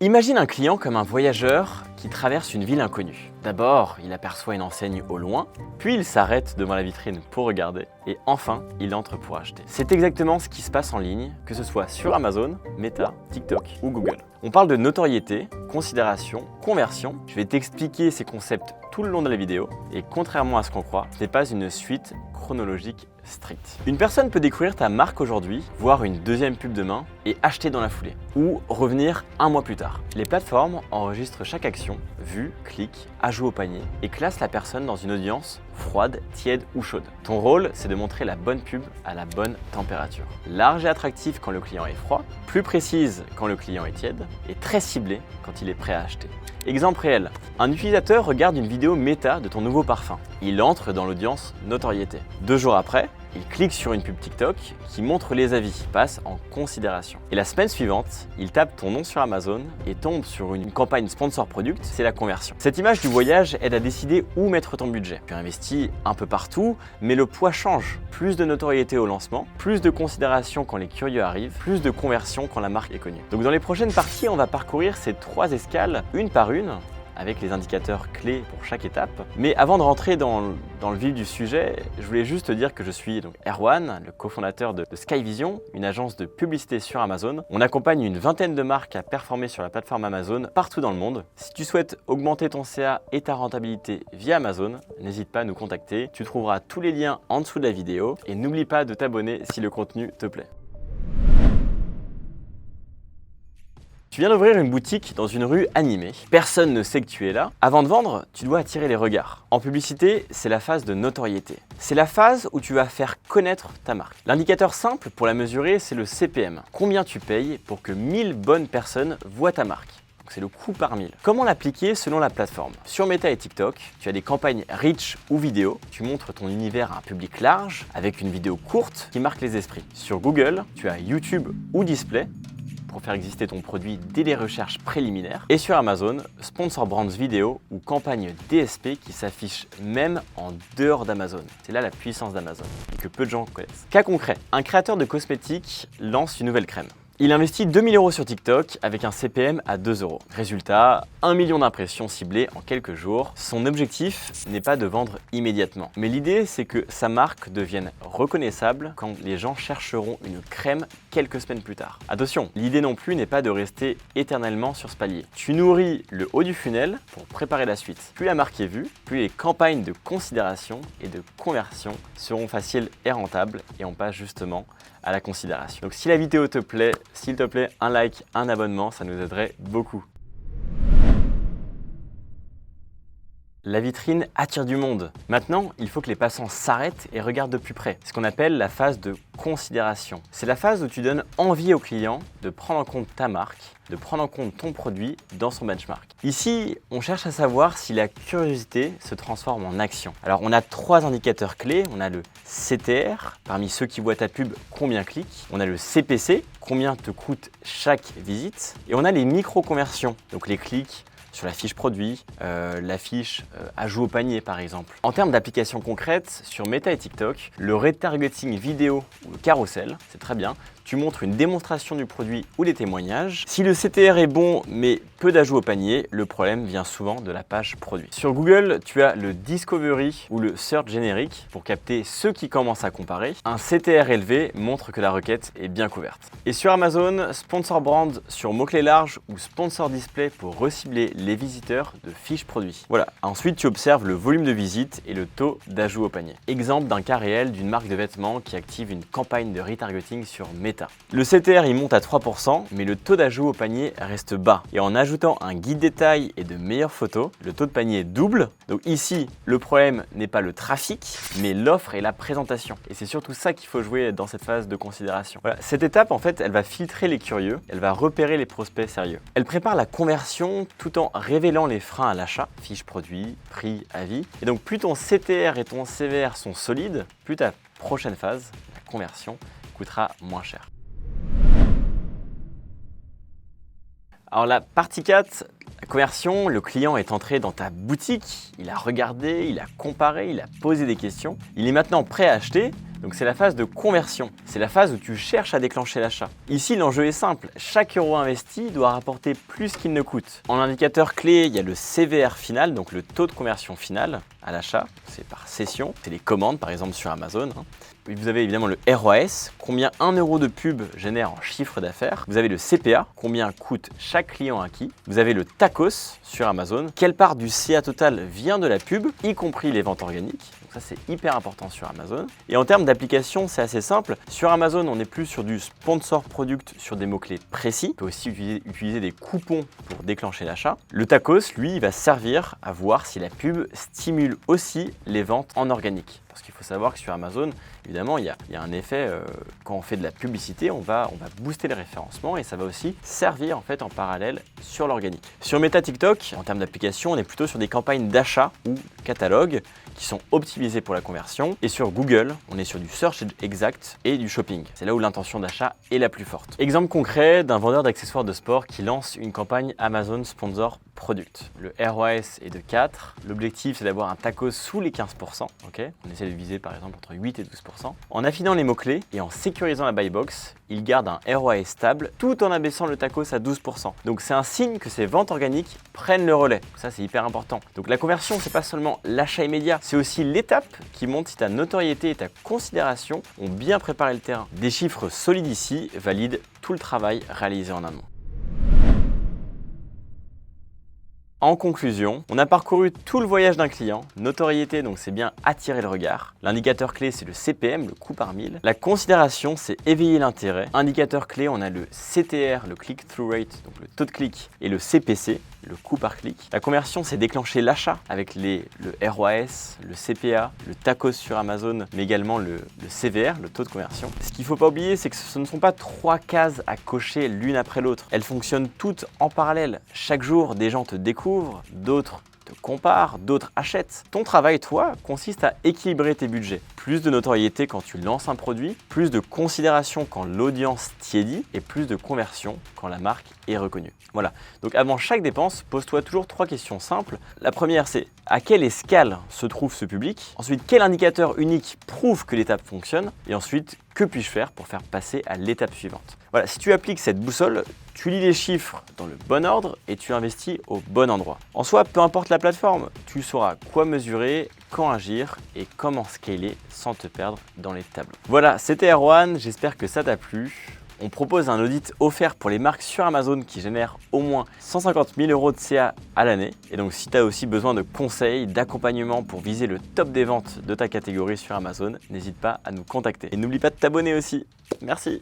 Imagine un client comme un voyageur qui traverse une ville inconnue. D'abord, il aperçoit une enseigne au loin, puis il s'arrête devant la vitrine pour regarder, et enfin, il entre pour acheter. C'est exactement ce qui se passe en ligne, que ce soit sur Amazon, Meta, TikTok ou Google. On parle de notoriété, considération, conversion. Je vais t'expliquer ces concepts tout le long de la vidéo, et contrairement à ce qu'on croit, ce n'est pas une suite chronologique stricte. Une personne peut découvrir ta marque aujourd'hui, voir une deuxième pub demain et acheter dans la foulée, ou revenir un mois plus tard. Les plateformes enregistrent chaque action, vue, clic, ajout au panier, et classent la personne dans une audience froide, tiède ou chaude. Ton rôle, c'est de montrer la bonne pub à la bonne température. Large et attractive quand le client est froid, plus précise quand le client est tiède, et très ciblée quand il est prêt à acheter. Exemple réel, un utilisateur regarde une vidéo méta de ton nouveau parfum. Il entre dans l'audience notoriété. 2 jours après, il clique sur une pub TikTok qui montre les avis, passe en considération. Et la semaine suivante, il tape ton nom sur Amazon et tombe sur une campagne sponsor product, c'est la conversion. Cette image du voyage aide à décider où mettre ton budget. Tu investis un peu partout, mais le poids change. Plus de notoriété au lancement, plus de considération quand les curieux arrivent, plus de conversion quand la marque est connue. Donc dans les prochaines parties, on va parcourir ces 3 escales, une par une, avec les indicateurs clés pour chaque étape. Mais avant de rentrer dans le vif du sujet, je voulais juste te dire que je suis donc Erwan, le cofondateur de Skyvision, une agence de publicité sur Amazon. On accompagne une vingtaine de marques à performer sur la plateforme Amazon partout dans le monde. Si tu souhaites augmenter ton CA et ta rentabilité via Amazon, n'hésite pas à nous contacter. Tu trouveras tous les liens en dessous de la vidéo et n'oublie pas de t'abonner si le contenu te plaît. Tu viens d'ouvrir une boutique dans une rue animée. Personne ne sait que tu es là. Avant de vendre, tu dois attirer les regards. En publicité, c'est la phase de notoriété. C'est la phase où tu vas faire connaître ta marque. L'indicateur simple pour la mesurer, c'est le CPM. Combien tu payes pour que 1000 bonnes personnes voient ta marque? C'est le coût par 1000. Comment l'appliquer selon la plateforme? Sur Meta et TikTok, tu as des campagnes reach ou vidéo. Tu montres ton univers à un public large avec une vidéo courte qui marque les esprits. Sur Google, tu as YouTube ou Display pour faire exister ton produit dès les recherches préliminaires. Et sur Amazon, Sponsor Brands vidéo ou campagne DSP qui s'affiche même en dehors d'Amazon. C'est là la puissance d'Amazon et que peu de gens connaissent. Cas concret, un créateur de cosmétiques lance une nouvelle crème. Il investit 2000 € sur TikTok avec un CPM à 2 €. Résultat, 1 million d'impressions ciblées en quelques jours. Son objectif n'est pas de vendre immédiatement. Mais l'idée, c'est que sa marque devienne reconnaissable quand les gens chercheront une crème quelques semaines plus tard. Attention, l'idée non plus n'est pas de rester éternellement sur ce palier. Tu nourris le haut du funnel pour préparer la suite. Plus la marque est vue, plus les campagnes de considération et de conversion seront faciles et rentables et on passe justement à la considération. Donc si la vidéo te plaît, s'il te plaît, un like, un abonnement, ça nous aiderait beaucoup. La vitrine attire du monde. Maintenant, il faut que les passants s'arrêtent et regardent de plus près. C'est ce qu'on appelle la phase de considération. C'est la phase où tu donnes envie au client de prendre en compte ta marque, de prendre en compte ton produit dans son benchmark. Ici, on cherche à savoir si la curiosité se transforme en action. Alors, on a 3 indicateurs clés. On a le CTR, parmi ceux qui voient ta pub, combien cliquent. On a le CPC, combien te coûte chaque visite. Et on a les micro-conversions, donc les clics sur la fiche produit, la fiche ajout au panier par exemple. En termes d'applications concrètes, sur Meta et TikTok, le retargeting vidéo ou le carrousel, c'est très bien. Tu montres une démonstration du produit ou des témoignages. Si le CTR est bon mais peu d'ajouts au panier, le problème vient souvent de la page produit. Sur Google, tu as le Discovery ou le Search générique pour capter ceux qui commencent à comparer. Un CTR élevé montre que la requête est bien couverte. Et sur Amazon, Sponsor Brand sur mots-clés larges ou Sponsor Display pour recibler les visiteurs de fiches produits. Voilà. Ensuite, tu observes le volume de visites et le taux d'ajout au panier. Exemple d'un cas réel d'une marque de vêtements qui active une campagne de retargeting sur Meta. Le CTR il monte à 3%, mais le taux d'ajout au panier reste bas. Et en ajoutant un guide détail et de meilleures photos, le taux de panier double. Donc ici, le problème n'est pas le trafic, mais l'offre et la présentation. Et c'est surtout ça qu'il faut jouer dans cette phase de considération. Voilà. Cette étape, en fait, elle va filtrer les curieux, elle va repérer les prospects sérieux. Elle prépare la conversion tout en révélant les freins à l'achat, fiche produit, prix, avis. Et donc plus ton CTR et ton CVR sont solides, plus ta prochaine phase, la conversion, coûtera moins cher. Alors la partie 4, la conversion, le client est entré dans ta boutique, il a regardé, il a comparé, il a posé des questions. Il est maintenant prêt à acheter, Donc c'est la phase de conversion. C'est la phase où tu cherches à déclencher l'achat. Ici, l'enjeu est simple. Chaque euro investi doit rapporter plus qu'il ne coûte. En indicateur clé, il y a le CVR final, donc le taux de conversion final à l'achat. C'est par session. C'est les commandes, par exemple, sur Amazon. Vous avez évidemment le ROAS, combien 1 euro de pub génère en chiffre d'affaires. Vous avez le CPA, combien coûte chaque client acquis. Vous avez le TACOS sur Amazon, quelle part du CA total vient de la pub, y compris les ventes organiques. Donc ça, c'est hyper important sur Amazon. Et en termes d'application, c'est assez simple. Sur Amazon, on est plus sur du sponsor product sur des mots-clés précis. On peut aussi utiliser des coupons pour déclencher l'achat. Le TACOS, lui, il va servir à voir si la pub stimule aussi les ventes en organique. Parce qu'il faut savoir que sur Amazon, évidemment, il y a un effet, quand on fait de la publicité, on va booster le référencement et ça va aussi servir en fait en parallèle sur l'organique. Sur Meta TikTok, en termes d'application, on est plutôt sur des campagnes d'achat ou catalogue qui sont optimisées pour la conversion. Et sur Google, on est sur du search exact et du shopping. C'est là où l'intention d'achat est la plus forte. Exemple concret d'un vendeur d'accessoires de sport qui lance une campagne Amazon Sponsor Product. Le ROAS est de 4. L'objectif, c'est d'avoir un TACOS sous les 15%. Okay, on essaie de viser par exemple entre 8 et 12%. En affinant les mots-clés et en sécurisant la buy box, il garde un ROAS stable tout en abaissant le TACOS à 12%. Donc c'est un signe que ces ventes organiques prennent le relais. Ça, c'est hyper important. Donc la conversion, c'est pas seulement l'achat immédiat, c'est aussi l'étape qui montre si ta notoriété et ta considération ont bien préparé le terrain. Des chiffres solides ici valident tout le travail réalisé en amont. En conclusion, on a parcouru tout le voyage d'un client. Notoriété, donc c'est bien attirer le regard. L'indicateur clé, c'est le CPM, le coût par mille. La considération, c'est éveiller l'intérêt. Indicateur clé, on a le CTR, le click-through rate, donc le taux de clic, et le CPC, le coût par clic. La conversion, c'est déclencher l'achat avec le ROAS, le CPA, le TACOS sur Amazon, mais également le CVR, le taux de conversion. Ce qu'il ne faut pas oublier, c'est que ce ne sont pas 3 cases à cocher l'une après l'autre. Elles fonctionnent toutes en parallèle. Chaque jour, des gens te découvrent, d'autres te comparent, d'autres achètent. Ton travail, toi, consiste à équilibrer tes budgets. Plus de notoriété quand tu lances un produit, plus de considération quand l'audience tiédit et plus de conversion quand la marque est reconnue. Voilà. Donc avant chaque dépense, pose-toi toujours 3 questions simples. La première, c'est à quelle escale se trouve ce public? Ensuite, quel indicateur unique prouve que l'étape fonctionne? Et ensuite, que puis-je faire pour faire passer à l'étape suivante? Voilà, si tu appliques cette boussole, tu lis les chiffres dans le bon ordre et tu investis au bon endroit. En soi, peu importe la plateforme, tu sauras quoi mesurer, quand agir et comment scaler sans te perdre dans les tableaux. Voilà, c'était Erwan, j'espère que ça t'a plu. On propose un audit offert pour les marques sur Amazon qui génèrent au moins 150 000 € de CA à l'année. Et donc si tu as aussi besoin de conseils, d'accompagnement pour viser le top des ventes de ta catégorie sur Amazon, n'hésite pas à nous contacter. Et n'oublie pas de t'abonner aussi. Merci.